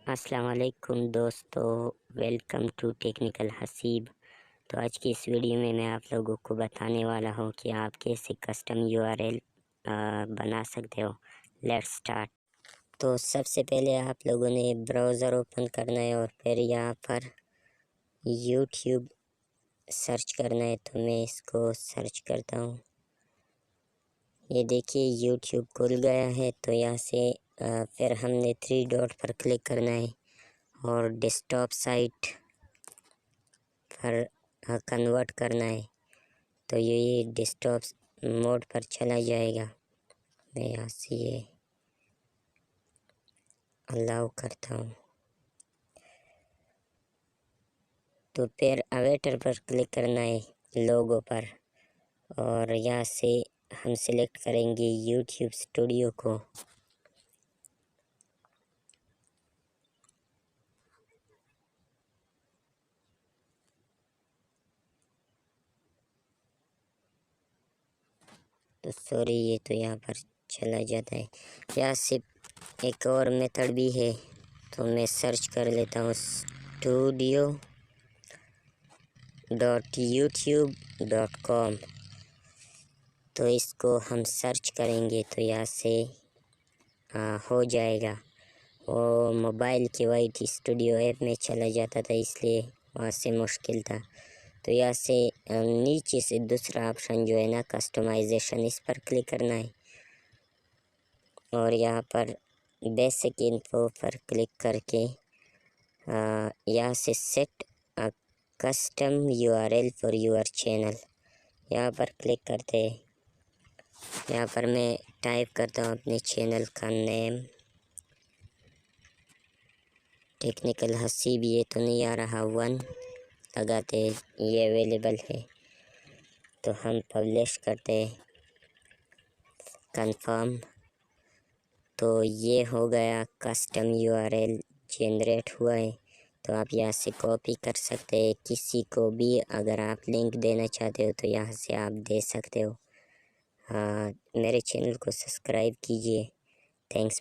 अस्सलाम वालेकुम दोस्तों, वेलकम टू टेक्निकल हसीब। तो आज की इस वीडियो में मैं आप लोगों को बताने वाला हूं कि आप कैसे कस्टम यूआरएल बना सकते हो। Let's start. तो सबसे पहले आप लोगों ने ब्राउज़र ओपन करना है और फिर यहाँ पर यूट्यूब सर्च करना है। तो मैं इसको सर्च करता हूँ। ये देखिए यूट्यूब खुल गया है। तो यहाँ से फिर हमने 3 डॉट पर क्लिक करना है और डेस्कटॉप साइट पर कन्वर्ट करना है। तो ये डेस्कटॉप मोड पर चला जाएगा। मैं यहाँ से ये अलाउ करता हूँ। तो फिर अवेटर पर क्लिक करना है लोगो पर और यहाँ से हम सिलेक्ट करेंगे यूट्यूब स्टूडियो को। तो सॉरी, ये तो यहाँ पर चला जाता है। यहाँ से एक और मेथड भी है। तो मैं सर्च कर लेता हूँ studio.youtube.com। तो इसको हम सर्च करेंगे तो यहाँ से हो जाएगा। वो मोबाइल के वाइट स्टूडियो ऐप में चला जाता था, इसलिए वहाँ से मुश्किल था। तो यहाँ से नीचे से दूसरा ऑप्शन जो है ना, कस्टमाइजेशन, इस पर क्लिक करना है और यहाँ पर बेसिक इन्फो पर क्लिक करके यहाँ से set a custom URL for your channel, यहाँ पर क्लिक करते हैं। यहाँ पर मैं टाइप करता हूँ अपने चैनल का नेम, टेक्निकल हसीब। ये तो नहीं आ रहा, 1 लगाते हैं, ये अवेलेबल है। तो हम पब्लिश करते हैं, कंफर्म। तो ये हो गया, कस्टम यूआरएल जनरेट हुआ है। तो आप यहाँ से कॉपी कर सकते हैं। किसी को भी अगर आप लिंक देना चाहते हो तो यहाँ से आप दे सकते हो। हाँ, मेरे चैनल को सब्सक्राइब कीजिए। थैंक्स।